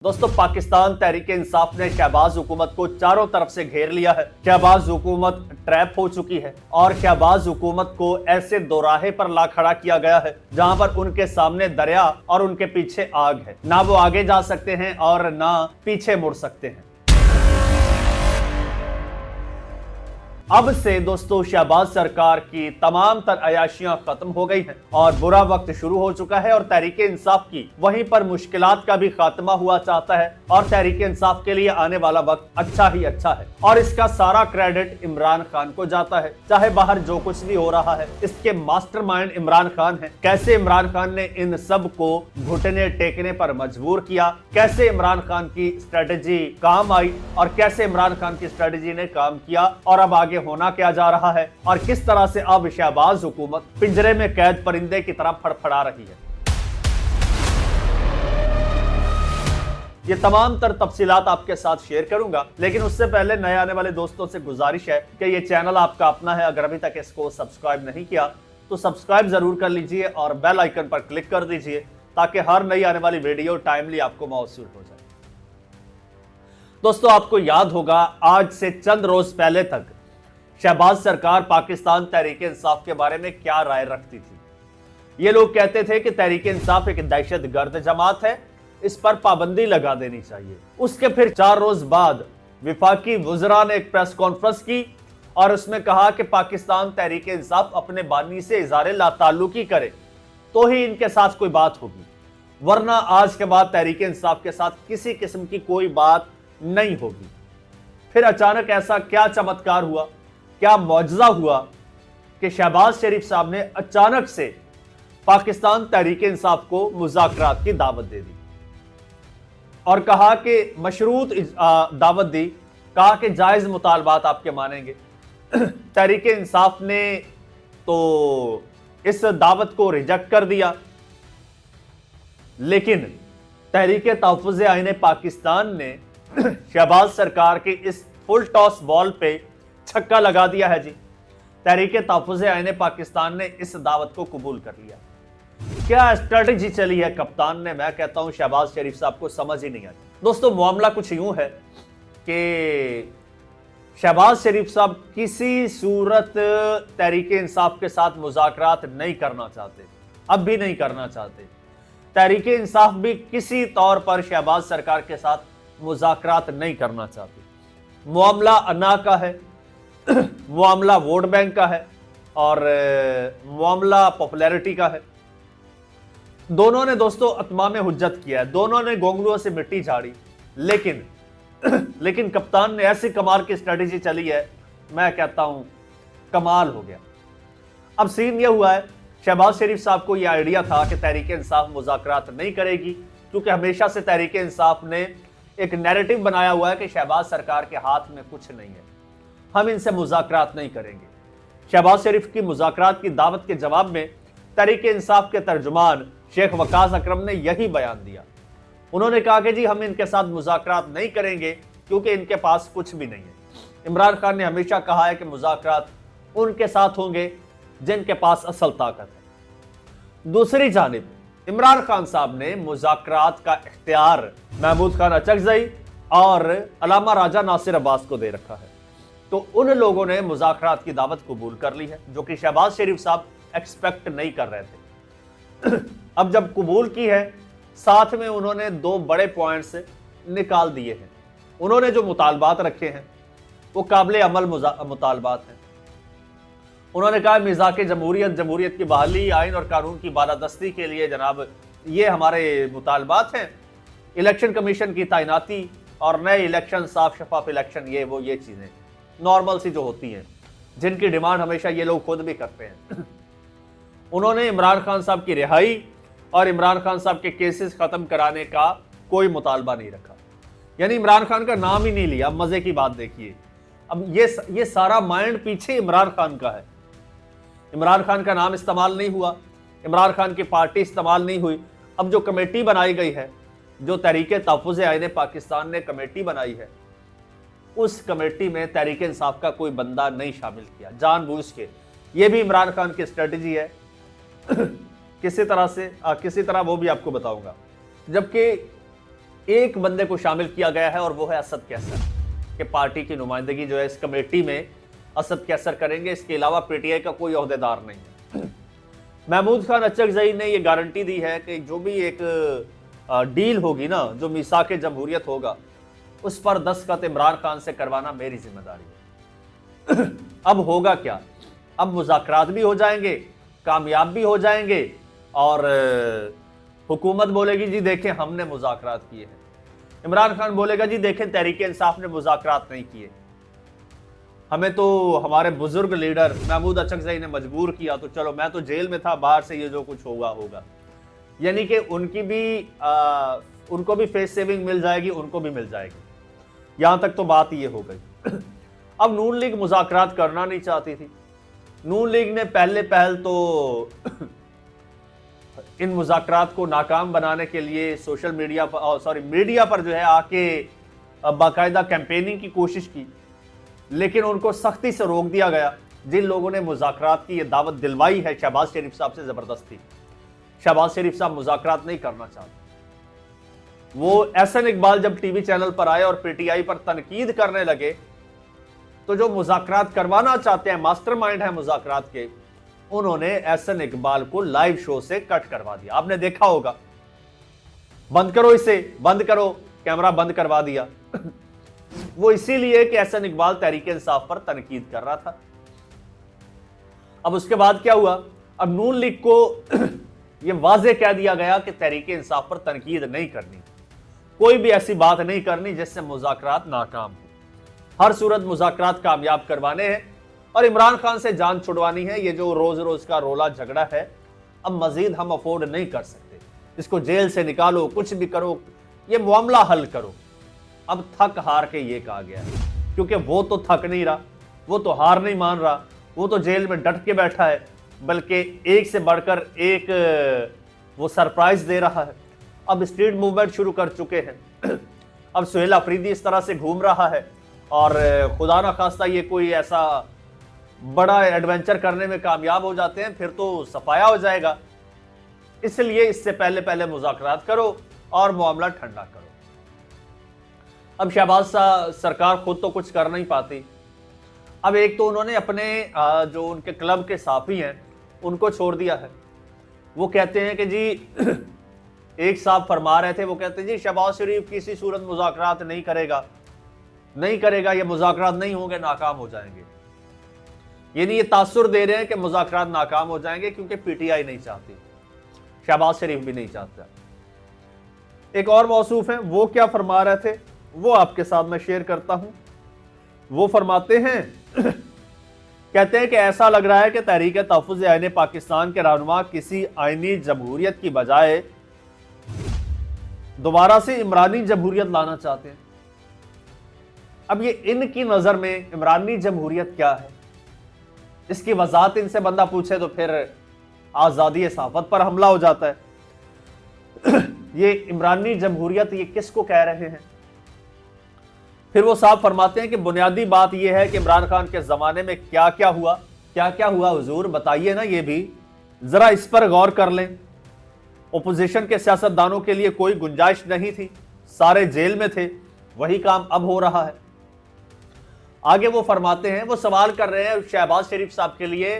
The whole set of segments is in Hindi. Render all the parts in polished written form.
दोस्तों, पाकिस्तान तहरीक इंसाफ ने शहबाज हुकूमत को चारों तरफ से घेर लिया है। शहबाज हुकूमत ट्रैप हो चुकी है और शहबाज हुकूमत को ऐसे दोराहे पर ला खड़ा किया गया है जहां पर उनके सामने दरिया और उनके पीछे आग है। ना वो आगे जा सकते हैं और ना पीछे मुड़ सकते हैं। अब से दोस्तों शहबाज सरकार की तमाम तर अयाशियां खत्म हो गई हैं और बुरा वक्त शुरू हो चुका है और तहरीक इंसाफ की वहीं पर मुश्किलात का भी खात्मा हुआ चाहता है और तहरीक इंसाफ के लिए आने वाला वक्त अच्छा ही अच्छा है और इसका सारा क्रेडिट इमरान खान को जाता है। चाहे बाहर जो कुछ भी हो रहा है, इसके मास्टरमाइंड इमरान खान है। कैसे इमरान खान ने इन सब को घुटने टेकने पर मजबूर किया, कैसे इमरान खान की स्ट्रेटेजी काम आई और कैसे इमरान खान की स्ट्रेटेजी ने काम किया और अब आगे होना क्या जा रहा है और किस तरह से अब शहबाज हुकूमत पिंजरे में कैद परिंदे की तरह फड़फड़ा रही है। ये तमाम तर तफसीलात आपके साथ शेयर करूंगा, लेकिन उससे पहले नए आने वाले दोस्तों से गुजारिश है कि ये चैनल आपका अपना है। अगर अभी तक इसको सब्सक्राइब नहीं किया तो सब्सक्राइब जरूर कर लीजिए और बेल आइकन पर क्लिक कर दीजिए ताकि हर नई आने वाली वीडियो टाइमली आपको मौसूल हो जाए। दोस्तों, आपको याद होगा आज से चंद रोज पहले तक शहबाज सरकार पाकिस्तान तहरीक इंसाफ के बारे में क्या राय रखती थी। ये लोग कहते थे कि तहरीक इंसाफ एक दहशतगर्द जमात है, इस पर पाबंदी लगा देनी चाहिए। उसके फिर 4 रोज बाद विफाकी वुज़रा ने एक प्रेस कॉन्फ्रेंस की और उसमें कहा कि पाकिस्तान तहरीक इंसाफ अपने बानी से इज़हार लाताल्लुकी करे तो ही इनके साथ कोई बात होगी, वरना आज के बाद तहरीक इंसाफ के साथ किसी किस्म की कोई बात नहीं होगी। फिर अचानक ऐसा क्या चमत्कार हुआ, क्या मौजज़ा हुआ कि शहबाज शरीफ साहब ने अचानक से पाकिस्तान तहरीक इंसाफ को मुज़ाकरात की दावत दे दी और कहा कि मशरूत दावत दी, कहा कि जायज मुतालबात आपके मानेंगे। तहरीक इंसाफ ने तो इस दावत को रिजेक्ट कर दिया, लेकिन तहरीक तहफ़्फ़ुज़ आईन पाकिस्तान ने शहबाज सरकार के इस फुल टॉस बॉल पे छक्का लगा दिया है जी। तहरीक तहफ़्फ़ुज़ आईन पाकिस्तान ने इस दावत को कबूल कर लिया। क्या स्ट्रेटजी चली है कप्तान ने, मैं कहता हूं शहबाज शरीफ साहब को समझ ही नहीं आई। दोस्तों, मामला कुछ यूं है कि शहबाज शरीफ साहब किसी सूरत तहरीक इंसाफ के साथ मुज़ाकरात नहीं करना चाहते, अब भी नहीं करना चाहते। तहरीक इंसाफ भी किसी तौर पर शहबाज सरकार के साथ मुज़ाकरात नहीं करना चाहती। मामला अना का है, मामला वोट बैंक का है और मामला पॉपुलैरिटी का है। दोनों ने दोस्तों अतमाम हुज्जत किया है, दोनों ने गोंगलुओं से मिट्टी झाड़ी, लेकिन कप्तान ने ऐसी कमाल की स्ट्रेटेजी चली है, मैं कहता हूं कमाल हो गया। अब सीन यह हुआ है, शहबाज शरीफ साहब को यह आइडिया था कि तहरीक इंसाफ मुज़ाकरात नहीं करेगी, क्योंकि हमेशा से तहरीक इंसाफ ने एक नैरेटिव बनाया हुआ है कि शहबाज सरकार के हाथ में कुछ नहीं है, हम इनसे मुज़ाकरात नहीं करेंगे। शहबाज शरीफ की मुज़ाकरात की दावत के जवाब में तहरीक इंसाफ के तर्जुमान शेख वकास अकरम ने यही बयान दिया। उन्होंने कहा कि जी हम इनके साथ मुज़ाकरात नहीं करेंगे क्योंकि इनके पास कुछ भी नहीं है। इमरान खान ने हमेशा कहा है कि मुज़ाकरात उनके साथ होंगे जिनके पास असल ताकत है। दूसरी जानिब इमरान खान साहब ने मुज़ाकरात का इख्तियार महमूद खान अचकज़ई और अलामा राजा नासिर अब्बास को दे रखा है, तो उन लोगों ने मुज़ाकरात की दावत कबूल कर ली है, जो कि शहबाज शरीफ साहब एक्सपेक्ट नहीं कर रहे थे। अब जब कबूल की है, साथ में उन्होंने 2 बड़े पॉइंट्स निकाल दिए हैं। उन्होंने जो मुतालबात रखे हैं वो काबिल अमल मुतालबात हैं। उन्होंने कहा मिज़ाक़ जमहूरियत की बहाली, आइन और कानून की बालादस्ती के लिए जनाब ये हमारे मुतालबात हैं, इलेक्शन कमीशन की तैनाती और नए इलेक्शन, साफ शफाफ इलेक्शन, ये चीज़ें नॉर्मल सी जो होती हैं, जिनकी डिमांड हमेशा ये लोग खुद भी करते हैं। उन्होंने इमरान खान साहब की रिहाई और इमरान खान साहब के केसेस खत्म कराने का कोई मुतालबा नहीं रखा, यानी इमरान खान का नाम ही नहीं लिया। अब मजे की बात देखिए, अब ये सारा माइंड पीछे इमरान खान का है। इमरान खान का नाम इस्तेमाल नहीं हुआ, इमरान खान की पार्टी इस्तेमाल नहीं हुई। अब जो कमेटी बनाई गई है, जो तहरीक तहफ़्फ़ुज़ आईन पाकिस्तान ने कमेटी बनाई है, उस कमेटी में तहरीक इंसाफ का कोई बंदा नहीं शामिल किया जानबूझ के। ये भी इमरान खान की स्ट्रेटजी है। किसी तरह वो भी आपको बताऊंगा। जबकि एक बंदे को शामिल किया गया है और वो है असद कैसर, कि पार्टी की नुमाइंदगी जो है इस कमेटी में असद कैसर करेंगे। इसके अलावा पीटीआई का कोई ओहदेदार नहीं है। महमूद खान अचकजई ने ये गारंटी दी है कि जो भी एक डील होगी ना, जो मीसाक जमहूरियत होगा, उस पर दस्तखत इमरान खान से करवाना मेरी जिम्मेदारी है। अब होगा क्या, अब मुज़ाकरात भी हो जाएंगे, कामयाब भी हो जाएंगे, और हुकूमत बोलेगी जी देखें हमने मुज़ाकरात किए हैं, इमरान खान बोलेगा जी देखें तहरीक इंसाफ ने मुज़ाकरात नहीं किए, हमें तो हमारे बुजुर्ग लीडर महमूद अचकजई ने मजबूर किया, तो चलो मैं तो जेल में था, बाहर से ये जो कुछ होगा होगा। यानी कि उनको भी फेस सेविंग मिल जाएगी, उनको भी मिल जाएगी। यहां तक तो बात ये हो गई। अब नून लीग मुज़ाकरात करना नहीं चाहती थी। नून लीग ने पहल तो इन मुज़ाकरात को नाकाम बनाने के लिए सोशल मीडिया पर मीडिया पर जो है आके बाकायदा कैंपेनिंग की कोशिश की, लेकिन उनको सख्ती से रोक दिया गया। जिन लोगों ने मुज़ाकरात की ये दावत दिलवाई है शहबाज शरीफ साहब से, ज़बरदस्ती। शहबाज शरीफ साहब मुज़ाकरात नहीं करना चाहते। वो एहसन इकबाल जब टीवी चैनल पर आए और पीटीआई पर तनकीद करने लगे, तो जो मुज़ाकरात करवाना चाहते हैं, मास्टरमाइंड है मुज़ाकरात के, उन्होंने एहसन इकबाल को लाइव शो से कट करवा दिया। आपने देखा होगा, बंद करो इसे, बंद करो, कैमरा बंद करवा दिया। वो इसीलिए कि एहसन इकबाल तहरीक इंसाफ पर तनकीद कर रहा था। अब उसके बाद क्या हुआ, अब नून लीग को यह वाजे कह दिया गया कि तहरीक इंसाफ पर तनकीद नहीं करनी, कोई भी ऐसी बात नहीं करनी जिससे मुज़ाकरात नाकाम हो। हर सूरत मुज़ाकरात कामयाब करवाने हैं और इमरान खान से जान छुड़वानी है। ये जो रोज रोज का रोला झगड़ा है, अब मजीद हम अफोर्ड नहीं कर सकते। इसको जेल से निकालो, कुछ भी करो, ये मामला हल करो। अब थक हार के ये कहा गया है, क्योंकि वो तो थक नहीं रहा, वो तो हार नहीं मान रहा, वो तो जेल में डट के बैठा है, बल्कि एक से बढ़कर एक वो सरप्राइज दे रहा है। अब स्ट्रीट मूवमेंट शुरू कर चुके हैं। अब सुहेल अफरीदी इस तरह से घूम रहा है, और खुदा ना खास्ता ये कोई ऐसा बड़ा एडवेंचर करने में कामयाब हो जाते हैं, फिर तो सफाया हो जाएगा। इसलिए इससे पहले मुज़ाकरात करो और मामला ठंडा करो। अब शहबाज सरकार खुद तो कुछ कर नहीं पाती। अब एक तो उन्होंने अपने जो उनके क्लब के साफी हैं उनको छोड़ दिया है। वो कहते हैं कि जी एक साहब फरमा रहे थे, वो कहते हैं जी शहबाज शरीफ किसी सूरत मुज़ाकरात नहीं करेगा, ये मुज़ाकरात नहीं होंगे, नाकाम हो जाएंगे। यानी ये तासुर दे रहे हैं कि मुज़ाकरात नाकाम हो जाएंगे, क्योंकि पीटीआई नहीं चाहती, शहबाज शरीफ भी नहीं चाहता। एक और मौसूफ है, वो क्या फरमा रहे थे वो आपके साथ मैं शेयर करता हूं। वो फरमाते हैं, कहते हैं कि ऐसा लग रहा है कि तहरीक तहफ़्फ़ुज़ आईन पाकिस्तान के रहनुमा किसी आईनी जमहूरियत की बजाय दोबारा से इमरानी जमहूरियत लाना चाहते हैं। अब ये इनकी नजर में इमरानी जमहूरियत क्या है, इसकी वजाहत इनसे बंदा पूछे तो फिर आज़ादी सहाफ़त पर हमला हो जाता है। ये इमरानी जमहूरियत ये किसको कह रहे हैं? फिर वो साहब फरमाते हैं कि बुनियादी बात यह है कि इमरान खान के ज़माने में क्या क्या हुआ हुजूर बताइए ना, ये भी ज़रा इस पर गौर कर लें। ओपोजिशन के सियासतदानों के लिए कोई गुंजाइश नहीं थी, सारे जेल में थे, वही काम अब हो रहा है। आगे वो फरमाते हैं, वो सवाल कर रहे हैं शहबाज शरीफ साहब के लिए,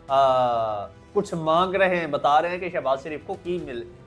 कुछ मांग रहे हैं, बता रहे हैं कि शहबाज शरीफ को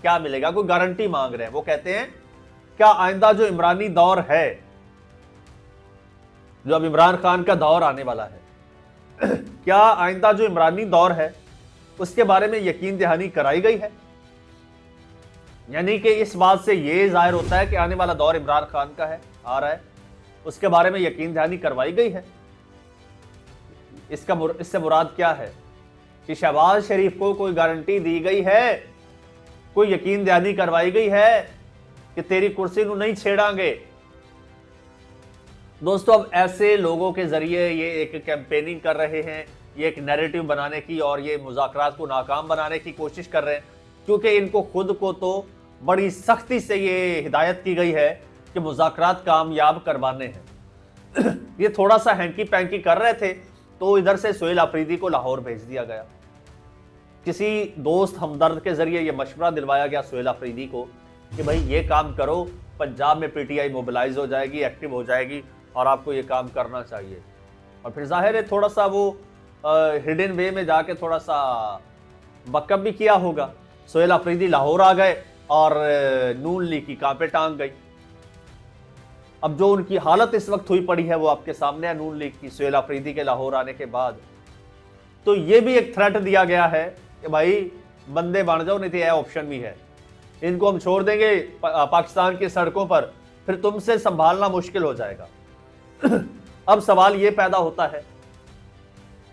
क्या मिलेगा, कोई गारंटी मांग रहे हैं। वो कहते हैं क्या आइंदा जो इमरानी दौर है, जो अब इमरान खान का दौर आने वाला है, क्या आइंदा जो इमरानी दौर है उसके बारे में यकीन दहानी कराई गई है? यानी कि इस बात से यह जाहिर होता है कि आने वाला दौर इमरान खान का है, आ रहा है, उसके बारे में यकीन दहानी करवाई गई है। इससे मुराद क्या है कि शहबाज शरीफ को कोई गारंटी दी गई है, कोई यकीन दहानी करवाई गई है कि तेरी कुर्सी को नहीं छेड़ांगे। दोस्तों, अब ऐसे लोगों के जरिए ये एक कैंपेनिंग कर रहे हैं, ये एक नैरेटिव बनाने की और ये मुज़ाकरात को नाकाम बनाने की कोशिश कर रहे हैं, क्योंकि इनको खुद को तो बड़ी सख्ती से ये हिदायत की गई है कि मुज़ाकरात कामयाब करवाने हैं। ये थोड़ा सा हैंकी पैंकी कर रहे थे तो इधर से सुहेल अफरीदी को लाहौर भेज दिया गया। किसी दोस्त हमदर्द के जरिए ये मशवरा दिलवाया गया सुहेल अफरीदी को कि भाई ये काम करो, पंजाब में पीटीआई मोबिलाइज हो जाएगी, एक्टिव हो जाएगी और आपको ये काम करना चाहिए। और फिर जाहिर है थोड़ा सा वो हिडन वे में जाके थोड़ा सा बकअप भी किया होगा। सोहेल अफरीदी लाहौर आ गए और नून लीग की कांपे टांग गई। अब जो उनकी हालत इस वक्त हुई पड़ी है वो आपके सामने है नून लीग की, सोहेल अफरीदी के लाहौर आने के बाद। तो ये भी एक थ्रेट दिया गया है कि भाई बंदे बन जाओ, नहीं तो यह ऑप्शन भी है, इनको हम छोड़ देंगे पाकिस्तान की सड़कों पर, फिर तुमसे संभालना मुश्किल हो जाएगा। अब सवाल यह पैदा होता है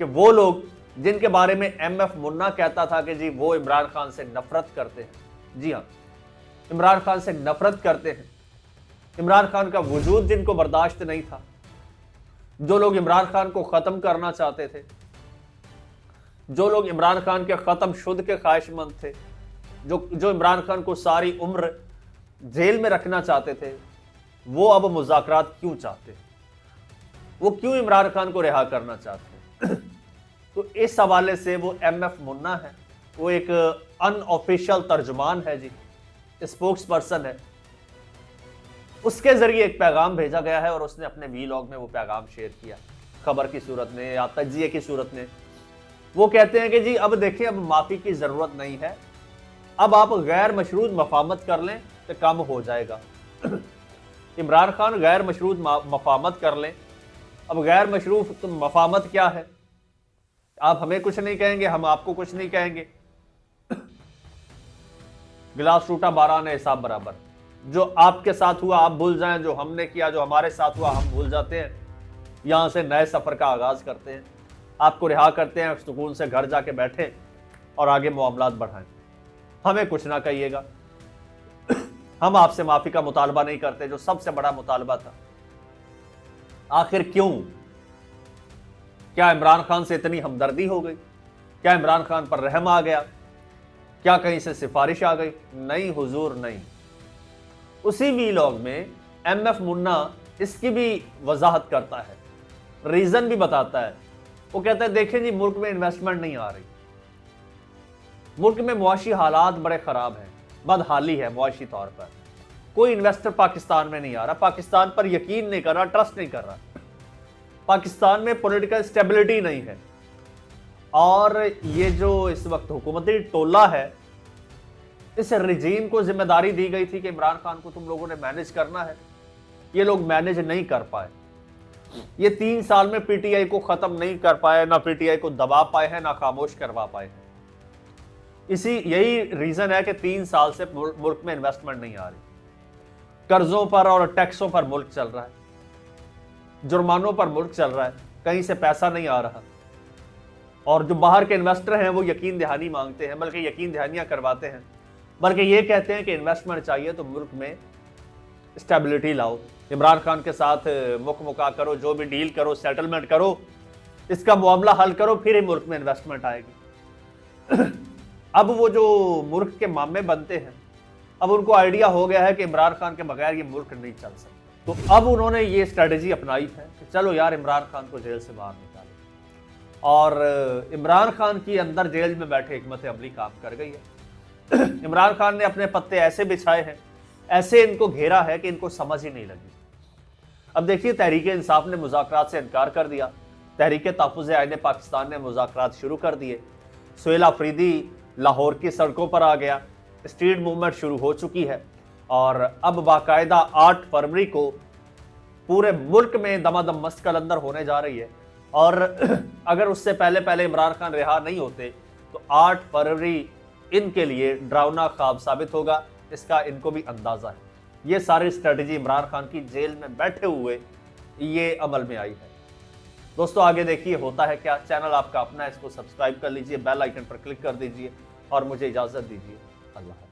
कि वो लोग जिनके बारे में एमएफ मुन्ना कहता था कि जी वो इमरान खान से नफरत करते हैं, जी हाँ, इमरान खान से नफरत करते हैं, इमरान खान का वजूद जिनको बर्दाश्त नहीं था, जो लोग इमरान खान को खत्म करना चाहते थे, जो लोग इमरान खान के खत्म शुद्ध के ख्वाहिशमंद थे, जो इमरान खान को सारी उम्र जेल में रखना चाहते थे, वो अब मुज़ाकरात क्यों चाहते हैं, वो क्यों इमरान खान को रिहा करना चाहते हैं? तो इस हवाले से वो एमएफ मुन्ना है, वो एक अनऑफिशियल तर्जुमान है जी, स्पोक्स पर्सन है, उसके जरिए एक पैगाम भेजा गया है और उसने अपने वीलॉग में वो पैगाम शेयर किया, खबर की सूरत में या तज्जिए की सूरत में। वो कहते हैं कि जी अब देखिए, अब माफी की जरूरत नहीं है, अब आप गैर मशरूत मफामत कर लें तो कम हो जाएगा। इमरान खान गैर मशरूत मफामत कर लें। अब गैर मशरूत मफामत क्या है? आप हमें कुछ नहीं कहेंगे, हम आपको कुछ नहीं कहेंगे। गिलास टूटा 12 आने हिसाब बराबर। जो आपके साथ हुआ आप भूल जाएं, जो हमने किया, जो हमारे साथ हुआ हम भूल जाते हैं, यहां से नए सफर का आगाज करते हैं, आपको रिहा करते हैं, सुकून से घर जाके बैठे और आगे मामलात बढ़ाएं। हमें कुछ ना कहिएगा, हम आपसे माफी का मुतालबा नहीं करते, जो सबसे बड़ा मुतालबा था। आखिर क्यों? क्या इमरान खान से इतनी हमदर्दी हो गई? क्या इमरान खान पर रहम आ गया? क्या कहीं से सिफारिश आ गई? नहीं हुजूर, नहीं। उसी वीलॉग में एमएफ मुन्ना इसकी भी वजाहत करता है, रीजन भी बताता है। वो कहता है देखिए जी, मुल्क में इन्वेस्टमेंट नहीं आ रही, मुल्क में मुआशी हालात बड़े खराब हैं, बदहाली है मुआशी तौर पर, कोई इन्वेस्टर पाकिस्तान में नहीं आ रहा, पाकिस्तान पर यकीन नहीं कर रहा, ट्रस्ट नहीं कर रहा, पाकिस्तान में पॉलिटिकल स्टेबिलिटी नहीं है। और ये जो इस वक्त हुकूमती टोला है, इस रिजीम को जिम्मेदारी दी गई थी कि इमरान खान को तुम लोगों ने मैनेज करना है, ये लोग मैनेज नहीं कर पाए। ये 3 साल में पीटीआई को खत्म नहीं कर पाए, ना पीटीआई को दबा पाए हैं, ना खामोश करवा पाए हैं। यही रीजन है कि 3 साल से मुल्क में इन्वेस्टमेंट नहीं आ रही, कर्जों पर और टैक्सों पर मुल्क चल रहा है, जुर्मानों पर मुल्क चल रहा है, कहीं से पैसा नहीं आ रहा। और जो बाहर के इन्वेस्टर हैं वो यकीन दहानी मांगते हैं, बल्कि यकीन दहानियां करवाते हैं, बल्कि ये कहते हैं कि इन्वेस्टमेंट चाहिए तो मुल्क में स्टेबिलिटी लाओ, इमरान खान के साथ मुका करो, जो भी डील करो, सेटलमेंट करो, इसका मामला हल करो, फिर ही मुल्क में इन्वेस्टमेंट आएगी। अब वो जो मुल्क के मामे बनते हैं, अब उनको आइडिया हो गया है कि इमरान खान के बगैर ये मुल्क नहीं चल सकता। तो अब उन्होंने ये स्ट्रेटेजी अपनाई है कि चलो यार इमरान खान को जेल से बाहर निकालो। और इमरान खान की अंदर जेल में बैठे हिकमत अमली काम कर गई है। इमरान खान ने अपने पत्ते ऐसे बिछाए हैं, ऐसे इनको घेरा है कि इनको समझ ही नहीं लगी। अब देखिए, तहरीक इंसाफ ने मुज़ाकरात से इनकार कर दिया, तहरीक तहफ़्फ़ुज़ आईन पाकिस्तान ने मुज़ाकरात शुरू कर दिए, सोहेल अफरीदी लाहौर की सड़कों पर आ गया, स्ट्रीट मूवमेंट शुरू हो चुकी है और अब बाकायदा 8 फरवरी को पूरे मुल्क में दमादम मस्त कलंदर होने जा रही है। और अगर उससे पहले पहले इमरान खान रिहा नहीं होते तो 8 फरवरी इनके लिए डरावना ख्वाब साबित होगा, इसका इनको भी अंदाजा है। ये सारी स्ट्रेटजी इमरान खान की जेल में बैठे हुए ये अमल में आई है। दोस्तों आगे देखिए होता है क्या। चैनल आपका अपना है, इसको सब्सक्राइब कर लीजिए, बेल आइकन पर क्लिक कर दीजिए और मुझे इजाजत दीजिए। अल्लाह।